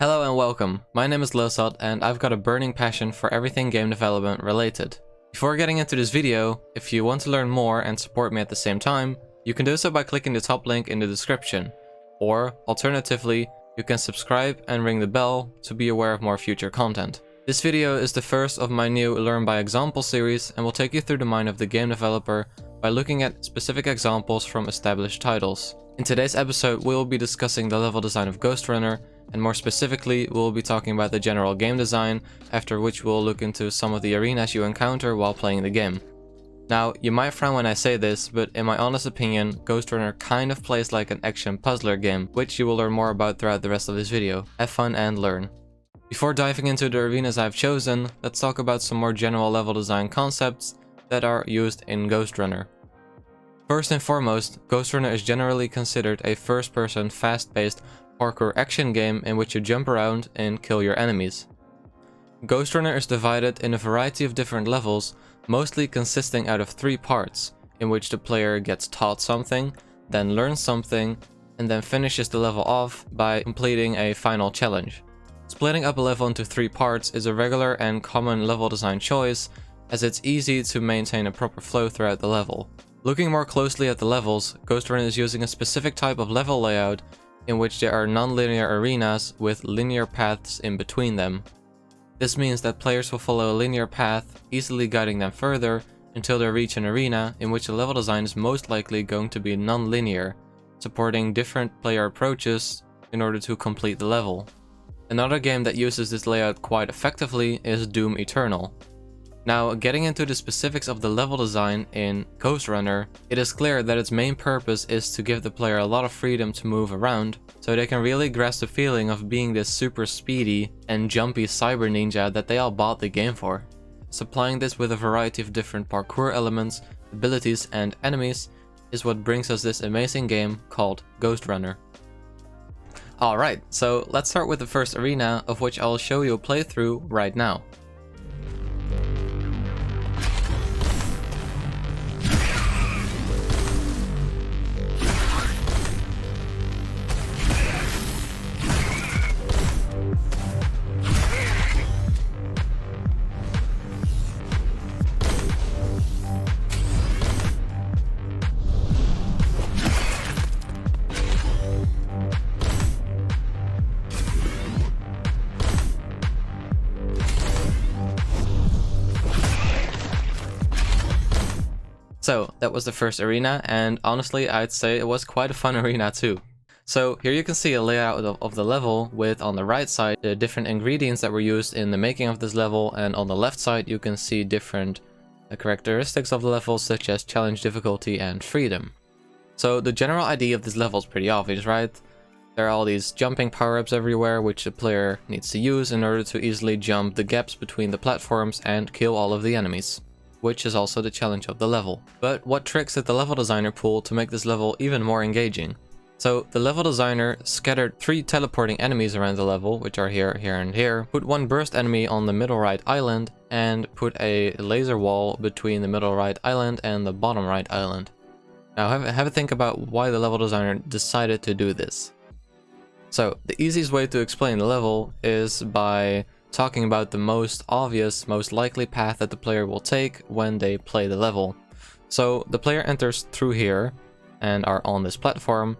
Hello and welcome, my name is Losot and I've got a burning passion for everything game development related. Before getting into this video, if you want to learn more and support me at the same time, you can do so by clicking the top link in the description. Or, alternatively, you can subscribe and ring the bell to be aware of more future content. This video is the first of my new Learn by Example series and will take you through the mind of the game developer by looking at specific examples from established titles. In today's episode, we will be discussing the level design of Ghostrunner, and more specifically, we'll be talking about the general game design, after which we'll look into some of the arenas you encounter while playing the game. Now, you might frown when I say this, but in my honest opinion, Ghostrunner kind of plays like an action puzzler game, which you will learn more about throughout the rest of this video. Have fun and learn. Before diving into the arenas I've chosen, let's talk about some more general level design concepts that are used in Ghostrunner. First and foremost, Ghostrunner is generally considered a first-person, fast-paced parkour action game in which you jump around and kill your enemies. Ghostrunner is divided in a variety of different levels, mostly consisting out of 3 parts, in which the player gets taught something, then learns something, and then finishes the level off by completing a final challenge. Splitting up a level into 3 parts is a regular and common level design choice, as it's easy to maintain a proper flow throughout the level. Looking more closely at the levels, Ghostrunner is using a specific type of level layout in which there are non-linear arenas with linear paths in between them. This means that players will follow a linear path, easily guiding them further until they reach an arena in which the level design is most likely going to be non-linear, supporting different player approaches in order to complete the level. Another game that uses this layout quite effectively is Doom Eternal. Now, getting into the specifics of the level design in Ghostrunner, it is clear that its main purpose is to give the player a lot of freedom to move around, so they can really grasp the feeling of being this super speedy and jumpy cyber ninja that they all bought the game for. Supplying this with a variety of different parkour elements, abilities, and enemies is what brings us this amazing game called Ghostrunner. Alright, so let's start with the first arena, of which I'll show you a playthrough right now. So that was the first arena, and honestly I'd say it was quite a fun arena too. So here you can see a layout of the level with, on the right side, the different ingredients that were used in the making of this level, and on the left side you can see different characteristics of the level, such as challenge difficulty and freedom. So the general idea of this level is pretty obvious, right? There are all these jumping power-ups everywhere which the player needs to use in order to easily jump the gaps between the platforms and kill all of the enemies, which is also the challenge of the level. But what tricks did the level designer pull to make this level even more engaging? So the level designer scattered 3 teleporting enemies around the level, which are here, here, and here, put 1 burst enemy on the middle right island, and put a laser wall between the middle right island and the bottom right island. Now have a think about why the level designer decided to do this. So the easiest way to explain the level is by talking about the most obvious, most likely path that the player will take when they play the level. So the player enters through here and are on this platform.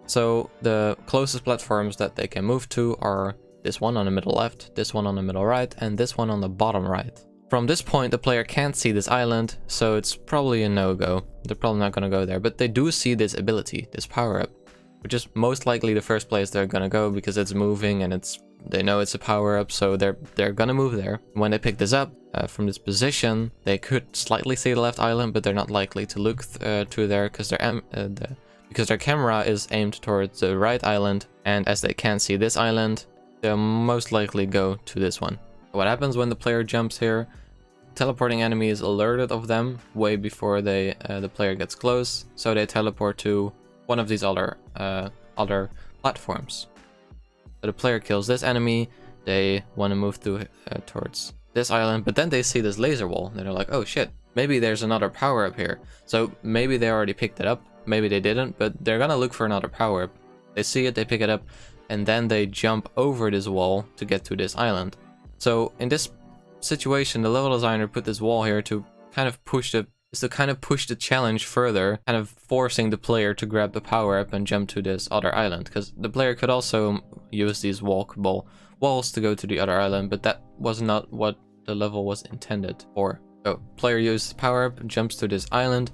So the closest platforms that they can move to are this one on the middle left, this one on the middle right, and this one on the bottom right. From this point the player can't see this island, so it's probably a no-go. They're probably not going to go there, but they do see this ability, this power-up, which is most likely the first place they're going to go because it's moving and they know it's a power-up, so they're gonna move there. When they pick this up from this position, they could slightly see the left island, but they're not likely to look to there because their camera is aimed towards the right island, and as they can't see this island, they'll most likely go to this one. What happens when the player jumps here? Teleporting enemy is alerted of them way before the player gets close, so they teleport to one of these other platforms. So the player kills this enemy, they want to move towards this island, but then they see this laser wall, and they're like, oh shit, maybe there's another power up here. So maybe they already picked it up, maybe they didn't, but they're gonna look for another power up. They see it, they pick it up, and then they jump over this wall to get to this island. So in this situation, the level designer put this wall here to kind of push the challenge further, kind of forcing the player to grab the power up and jump to this other island, because the player could also use these walkable walls to go to the other island, but that was not what the level was intended for. So player uses power up, jumps to this island,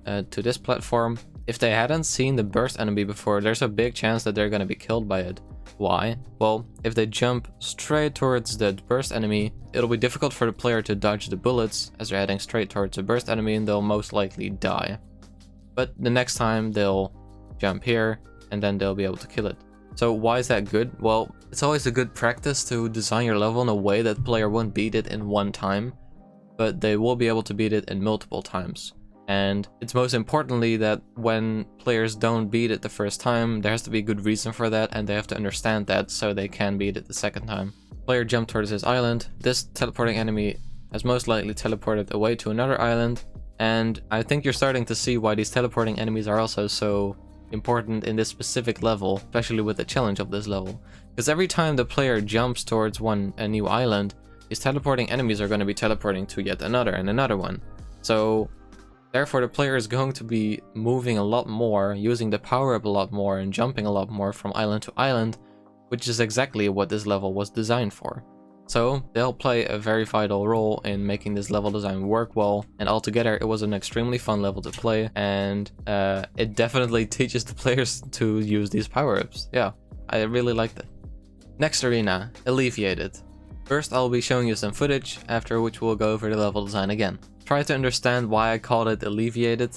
to this platform. If they hadn't seen the burst enemy before, there's a big chance that they're gonna be killed by it. Why? Well, if they jump straight towards the burst enemy, it'll be difficult for the player to dodge the bullets as they're heading straight towards the burst enemy, and they'll most likely die. But the next time they'll jump here and then they'll be able to kill it. So why is that good? Well, it's always a good practice to design your level in a way that the player won't beat it in one time, but they will be able to beat it in multiple times. And it's most importantly that when players don't beat it the first time, there has to be a good reason for that, and they have to understand that so they can beat it the second time. Player jumped towards this island. This teleporting enemy has most likely teleported away to another island, and I think you're starting to see why these teleporting enemies are also so important in this specific level, especially with the challenge of this level. Because every time the player jumps towards a new island, these teleporting enemies are going to be teleporting to yet another and another one. So therefore, the player is going to be moving a lot more, using the power up a lot more, and jumping a lot more from island to island, which is exactly what this level was designed for. So they'll play a very vital role in making this level design work well, and altogether it was an extremely fun level to play, and it definitely teaches the players to use these power-ups. Yeah, I really liked it. Next arena, Alleviated. First I'll be showing you some footage, after which we'll go over the level design again. Try to understand why I called it Alleviated.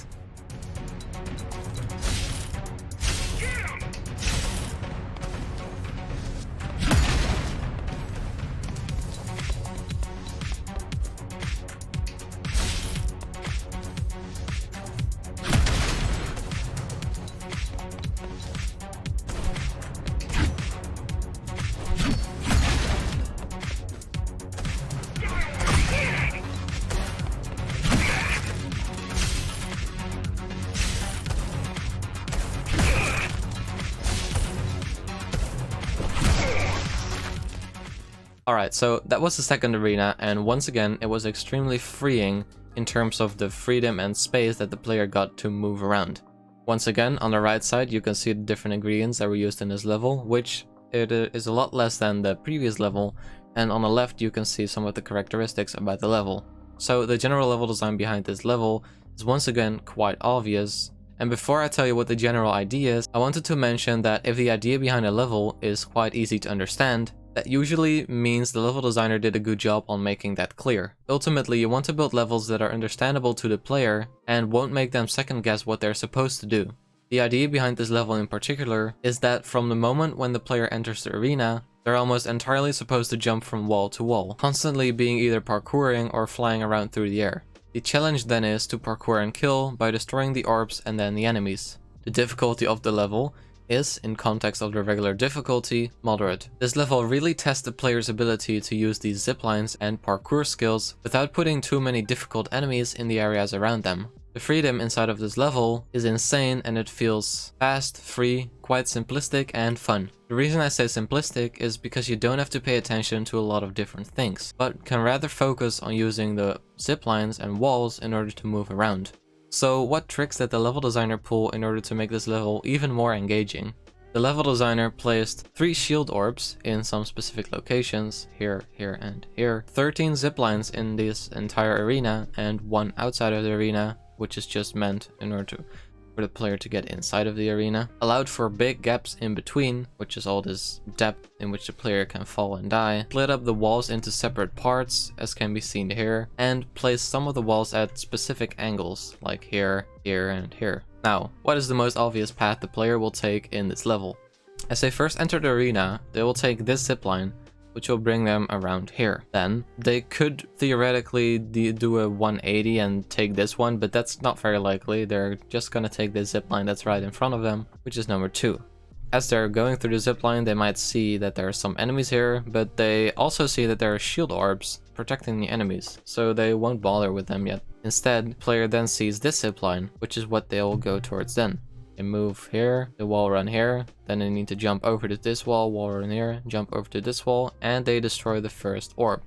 Alright, so that was the second arena, and once again it was extremely freeing in terms of the freedom and space that the player got to move around. Once again, on the right side you can see the different ingredients that were used in this level, which it is a lot less than the previous level, and on the left you can see some of the characteristics about the level. So the general level design behind this level is once again quite obvious. And before I tell you what the general idea is, I wanted to mention that if the idea behind a level is quite easy to understand, that usually means the level designer did a good job on making that clear. Ultimately, you want to build levels that are understandable to the player and won't make them second guess what they're supposed to do. The idea behind this level in particular is that from the moment when the player enters the arena, they're almost entirely supposed to jump from wall to wall, constantly being either parkouring or flying around through the air. The challenge then is to parkour and kill by destroying the orbs and then the enemies. The difficulty of the level is, in context of the regular difficulty, moderate. This level really tests the player's ability to use these ziplines and parkour skills without putting too many difficult enemies in the areas around them. The freedom inside of this level is insane, and it feels fast, free, quite simplistic and fun. The reason I say simplistic is because you don't have to pay attention to a lot of different things, but can rather focus on using the ziplines and walls in order to move around. So what tricks did the level designer pull in order to make this level even more engaging? The level designer placed 3 shield orbs in some specific locations, here, here, and here, 13 ziplines in this entire arena, and 1 outside of the arena, which is just meant in order for the player to get inside of the arena, allowed for big gaps in between, which is all this depth in which the player can fall and die, split up the walls into separate parts, as can be seen here, and placed some of the walls at specific angles, like here, here, and here. Now, what is the most obvious path the player will take in this level? As they first enter the arena, they will take this zipline, which will bring them around here. Then they could theoretically do a 180 and take this one, but that's not very likely. They're just gonna take this zipline that's right in front of them, which is number 2. As they're going through the zipline, they might see that there are some enemies here, but they also see that there are shield orbs protecting the enemies, so they won't bother with them yet. Instead, the player then sees this zipline, which is what they'll go towards then. They move here, the wall run here, then they need to jump over to this wall run here, jump over to this wall, and they destroy the first orb.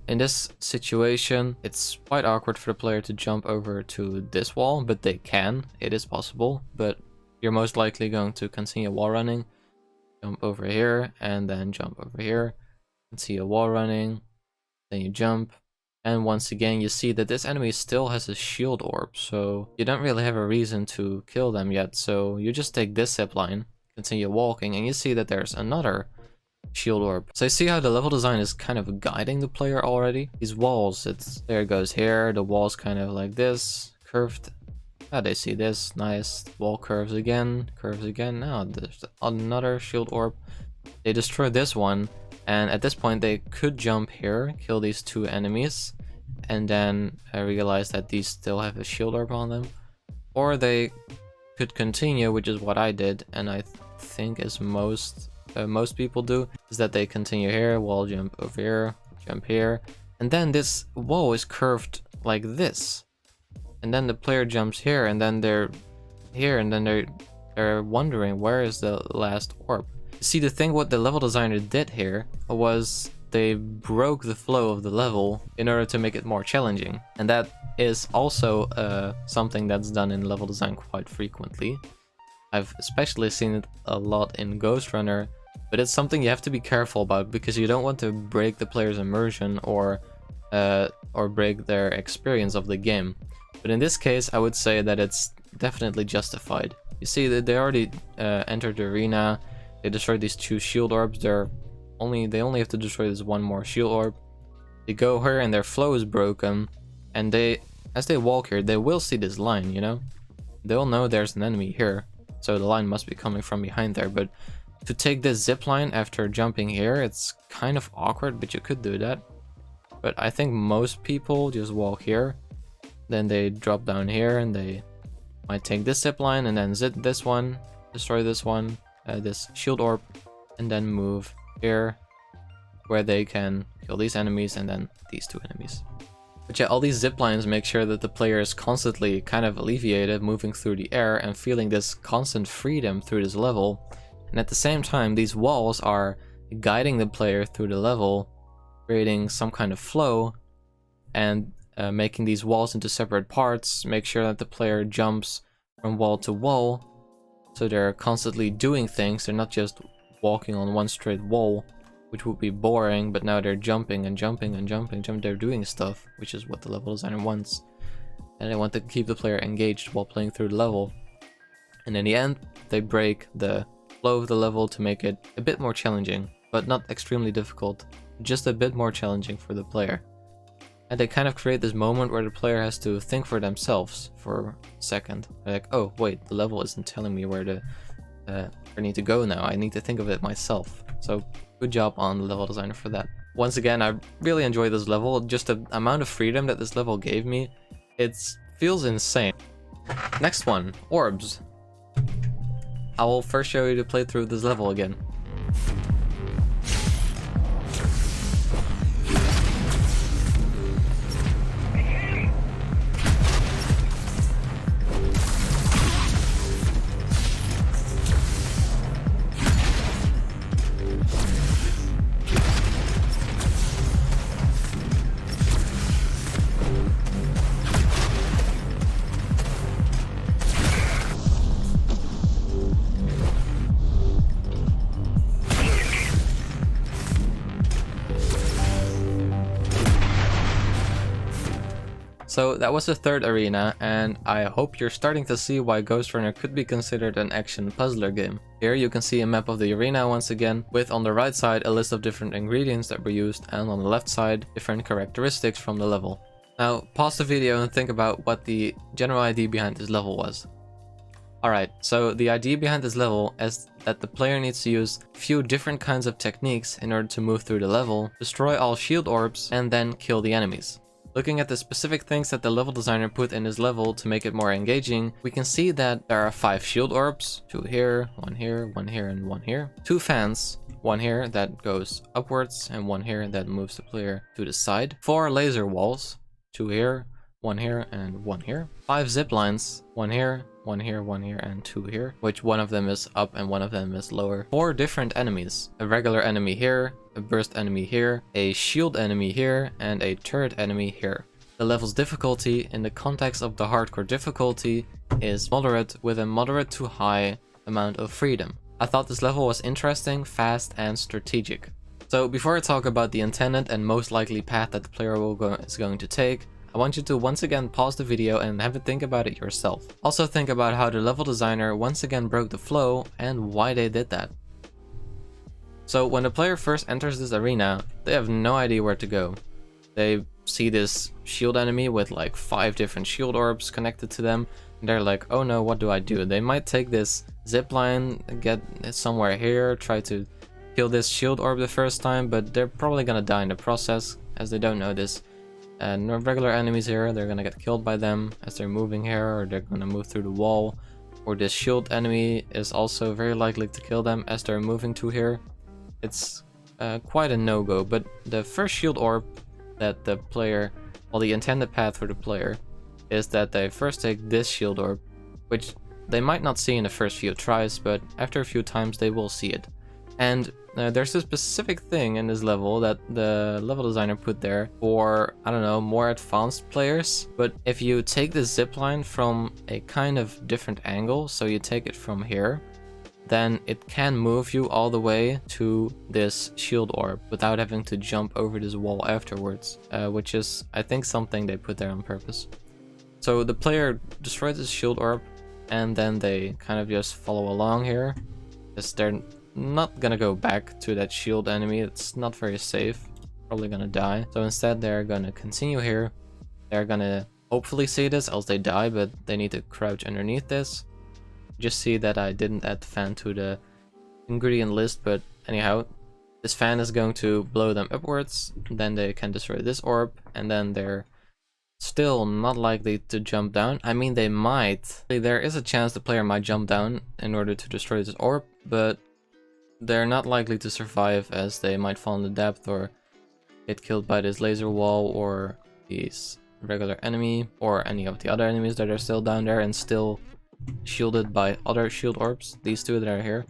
In this situation, it's quite awkward for the player to jump over to this wall, but they can. It is possible, but you're most likely going to continue wall running. Jump over here, and then jump over here. Continue wall running, then you jump. And once again, you see that this enemy still has a shield orb, so you don't really have a reason to kill them yet. So you just take this zipline, continue walking, and you see that there's another shield orb. So you see how the level design is kind of guiding the player already. These walls, there it goes here, the wall's kind of like this, curved. Ah, they see this, nice. Wall curves again. Now there's another shield orb. They destroy this one, and at this point they could jump here, kill these two enemies, and then realize that these still have a shield orb on them. Or they could continue, which is what I did, and I think as most people do, is that they continue here, wall jump over here, jump here, and then this wall is curved like this. And then the player jumps here, and then they're here, and then they're wondering where is the last orb. See, the thing what the level designer did here was they broke the flow of the level in order to make it more challenging. And that is also something that's done in level design quite frequently. I've especially seen it a lot in Ghostrunner, but it's something you have to be careful about because you don't want to break the player's immersion or break their experience of the game. But in this case, I would say that it's definitely justified. You see that they already entered the arena. They destroyed these two shield orbs. They only have to destroy this one more shield orb. They go here and their flow is broken. And as they walk here, they will see this line, you know? They'll know there's an enemy here. So the line must be coming from behind there. But to take this zip line after jumping here, it's kind of awkward, but you could do that. But I think most people just walk here. Then they drop down here and they might take this zip line and then zip this one, destroy this one, this shield orb, and then move here where they can kill these enemies and then these two enemies. But yeah, all these zip lines make sure that the player is constantly kind of alleviated, moving through the air and feeling this constant freedom through this level. And at the same time, these walls are guiding the player through the level, creating some kind of flow, and making these walls into separate parts, make sure that the player jumps from wall to wall, so they're constantly doing things. They're not just walking on one straight wall, which would be boring, but now they're jumping and jumping and jumping. They're doing stuff, which is what the level designer wants. And they want to keep the player engaged while playing through the level. And in the end, they break the flow of the level to make it a bit more challenging, but not extremely difficult, just a bit more challenging for the player. And they kind of create this moment where the player has to think for themselves for a second. They're like, oh wait, the level isn't telling me where I need to go now. I need to think of it myself. So good job on the level designer for that. Once again, I really enjoyed this level. Just the amount of freedom that this level gave me, it feels insane. Next one, orbs. I will first show you the playthrough of this level again. So that was the third arena, and I hope you're starting to see why Ghostrunner could be considered an action puzzler game. Here you can see a map of the arena once again, with on the right side a list of different ingredients that were used, and on the left side different characteristics from the level. Now pause the video and think about what the general idea behind this level was. Alright, so the idea behind this level is that the player needs to use a few different kinds of techniques in order to move through the level, destroy all shield orbs, and then kill the enemies. Looking at the specific things that the level designer put in this level to make it more engaging, we can see that there are 5 shield orbs, 2 here, 1 here, 1 here, and 1 here. 2 fans, 1 here that goes upwards, and 1 here that moves the player to the side. 4 laser walls, 2 here, 1 here, and 1 here. 5 zip lines, 1 here, one here, and 2 here, which one of them is up and one of them is lower. 4 different enemies. A regular enemy here, a burst enemy here, a shield enemy here, and a turret enemy here. The level's difficulty in the context of the hardcore difficulty is moderate, with a moderate to high amount of freedom. I thought this level was interesting, fast, and strategic. So before I talk about the intended and most likely path that the player is going to take, I want you to once again pause the video and have a think about it yourself. Also think about how the level designer once again broke the flow and why they did that. So when the player first enters this arena, they have no idea where to go. They see this shield enemy with like 5 different shield orbs connected to them, and they're like, oh no, what do I do? They might take this zipline, get somewhere here, try to kill this shield orb the first time, but they're probably gonna die in the process as they don't know this. No regular enemies here, they're gonna get killed by them as they're moving here, or they're gonna move through the wall, or this shield enemy is also very likely to kill them as they're moving to here. It's quite a no-go, but the first shield orb that the player, well, the intended path for the player is that they first take this shield orb, which they might not see in the first few tries, but after a few times they will see it. And there's a specific thing in this level that the level designer put there for, I don't know, more advanced players. But if you take the zipline from a kind of different angle, so you take it from here, then it can move you all the way to this shield orb without having to jump over this wall afterwards, which is, I think, something they put there on purpose. So the player destroys this shield orb, and then they kind of just follow along here, because they're not gonna go back to that shield enemy. It's not very safe, probably gonna die. So instead they're gonna continue here. They're gonna hopefully see this, else they die, but they need to crouch underneath this. Just see that I didn't add the fan to the ingredient list, but anyhow, this fan is going to blow them upwards, then they can destroy this orb, and then they're still not likely to jump down. I mean, they might. There is a chance the player might jump down in order to destroy this orb, but they're not likely to survive as they might fall in the depth or get killed by this laser wall or these regular enemy or any of the other enemies that are still down there and still shielded by other shield orbs, these two that are here.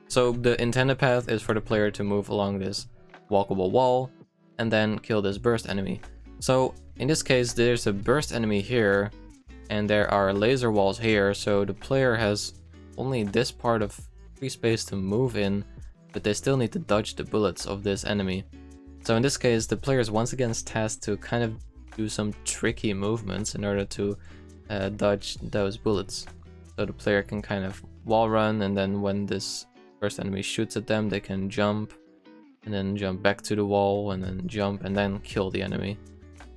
So the intended path is for the player to move along this walkable wall and then kill this burst enemy. So in this case there's a burst enemy here and there are laser walls here, so the player has only this part of free space to move in, but they still need to dodge the bullets of this enemy. So in this case the player is once again tasked to kind of do some tricky movements in order to dodge those bullets. So the player can kind of wall run, and then when this first enemy shoots at them, they can jump and then jump back to the wall and then jump and then kill the enemy.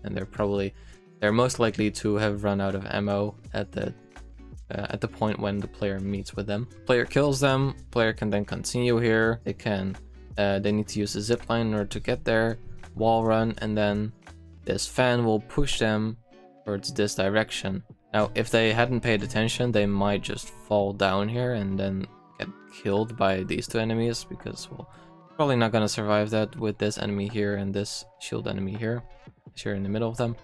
And they're most likely to have run out of ammo at the point when the player meets with them. Player kills them, player can then continue here. They need to use the zipline in order to get there, wall run, and then this fan will push them towards this direction. Now, if they hadn't paid attention, they might just fall down here and then get killed by these two enemies, because, well, probably not gonna survive that with this enemy here and this shield enemy here in the middle of them.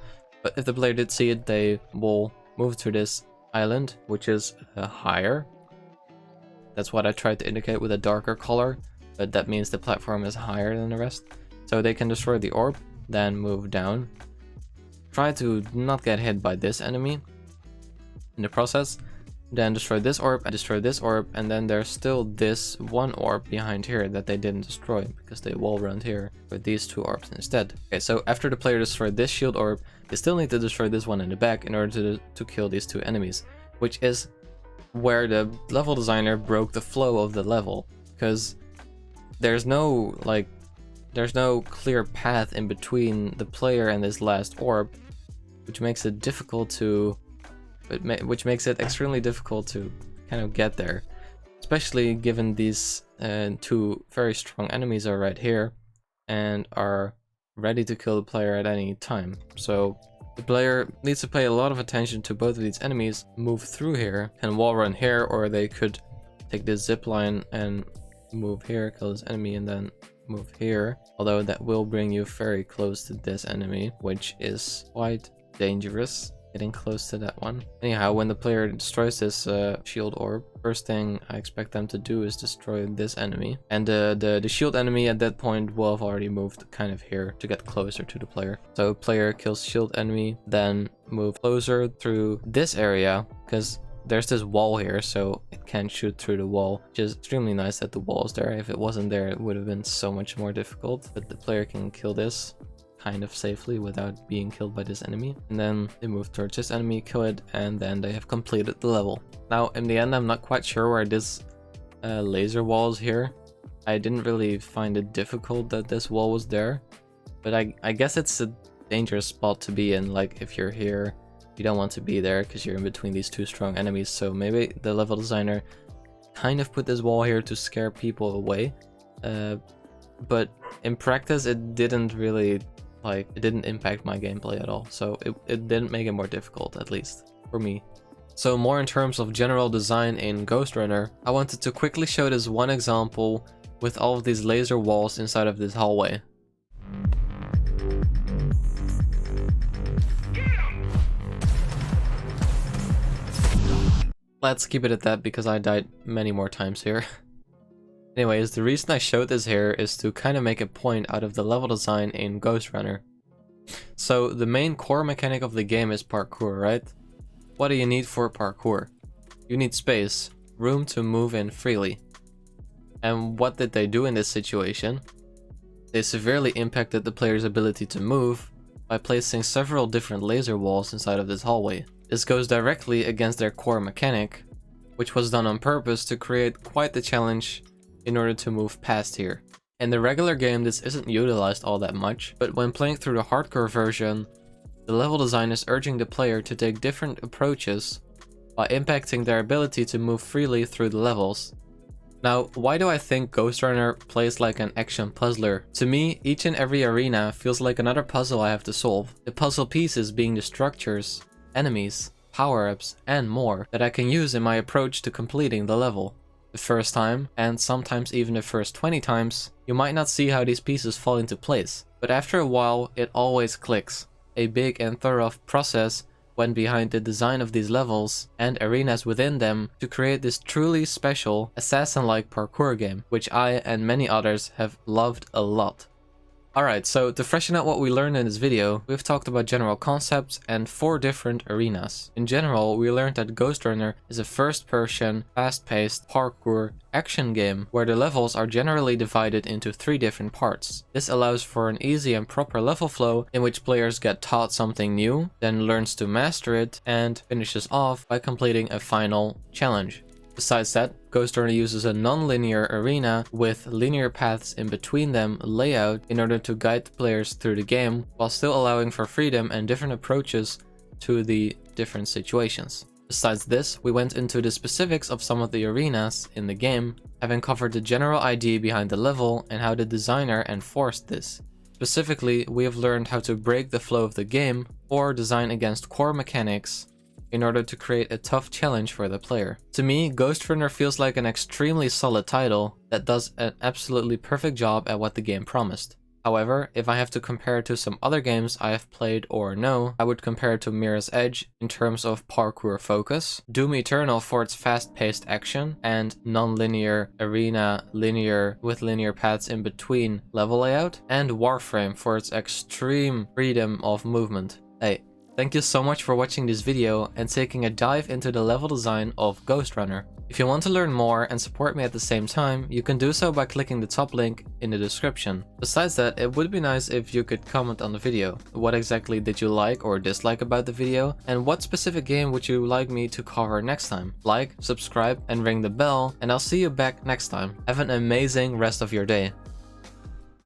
But if the player did see it, they will move to this island, which is higher. That's what I tried to indicate with a darker color, but that means the platform is higher than the rest. So they can destroy the orb, then move down. Try to not get hit by this enemy in the process, then destroy this orb, and then there's still this one orb behind here that they didn't destroy because they wall run here with these two orbs instead. Okay, so after the player destroyed this shield orb, they still need to destroy this one in the back in order to kill these two enemies, which is where the level designer broke the flow of the level, because there's no clear path in between the player and this last orb, which makes it difficult to which makes it extremely difficult to kind of get there, especially given these two very strong enemies are right here and are ready to kill the player at any time. So the player needs to pay a lot of attention to both of these enemies, move through here and wall run here, or they could take this zip line and move here, kill this enemy, and then move here, although that will bring you very close to this enemy, which is quite dangerous. getting close to that one. Anyhow, when the player destroys this shield orb, first thing I expect them to do is destroy this enemy. And the shield enemy at that point will have already moved kind of here to get closer to the player. So player kills shield enemy, then move closer through this area, because there's this wall here, so it can't shoot through the wall, which is extremely nice that the wall is there. If it wasn't there, it would have been so much more difficult. But the player can kill this kind of safely without being killed by this enemy. And then they move towards this enemy, kill it, and then they have completed the level. Now, in the end, I'm not quite sure where this laser wall is here. I didn't really find it difficult that this wall was there, but I guess it's a dangerous spot to be in. Like, if you're here, you don't want to be there because you're in between these two strong enemies. So maybe the level designer kind of put this wall here to scare people away. But in practice, it didn't really, it didn't impact my gameplay at all. So it didn't make it more difficult, at least for me. So more in terms of general design in Ghostrunner, I wanted to quickly show this one example with all of these laser walls inside of this hallway. Let's keep it at that because I died many more times here. Anyways, the reason I showed this here is to kind of make a point out of the level design in Ghostrunner. So the main core mechanic of the game is parkour, right? What do you need for parkour? You need space, room to move in freely. And what did they do in this situation? They severely impacted the player's ability to move by placing several different laser walls inside of this hallway. This goes directly against their core mechanic, which was done on purpose to create quite the challenge in order to move past here. In the regular game, this isn't utilized all that much, but when playing through the hardcore version, the level design is urging the player to take different approaches by impacting their ability to move freely through the levels. Now, why do I think Ghostrunner plays like an action puzzler? To me, each and every arena feels like another puzzle I have to solve. The puzzle pieces being the structures, enemies, power-ups, and more that I can use in my approach to completing the level. The first time, and sometimes even the first 20 times, you might not see how these pieces fall into place, but after a while it always clicks. A big and thorough process went behind the design of these levels and arenas within them to create this truly special assassin-like parkour game, which I and many others have loved a lot. Alright, so to freshen out what we learned in this video, we've talked about general concepts and 4 different arenas. In general, we learned that Ghostrunner is a first-person, fast-paced parkour action game where the levels are generally divided into 3 different parts. This allows for an easy and proper level flow in which players get taught something new, then learns to master it, and finishes off by completing a final challenge. Besides that, Ghostrunner uses a non-linear arena with linear paths in between them layout in order to guide the players through the game while still allowing for freedom and different approaches to the different situations. Besides this, we went into the specifics of some of the arenas in the game, having covered the general idea behind the level and how the designer enforced this. Specifically, we have learned how to break the flow of the game or design against core mechanics in order to create a tough challenge for the player. To me, Ghostrunner feels like an extremely solid title that does an absolutely perfect job at what the game promised. However, if I have to compare it to some other games I have played or know, I would compare it to Mirror's Edge in terms of parkour focus, Doom Eternal for its fast-paced action, and non-linear arena linear with linear paths in between level layout, and Warframe for its extreme freedom of movement. Hey, thank you so much for watching this video and taking a dive into the level design of Ghostrunner. If you want to learn more and support me at the same time, you can do so by clicking the top link in the description. Besides that, it would be nice if you could comment on the video. What exactly did you like or dislike about the video, and what specific game would you like me to cover next time? Like, subscribe, and ring the bell, and I'll see you back next time. Have an amazing rest of your day.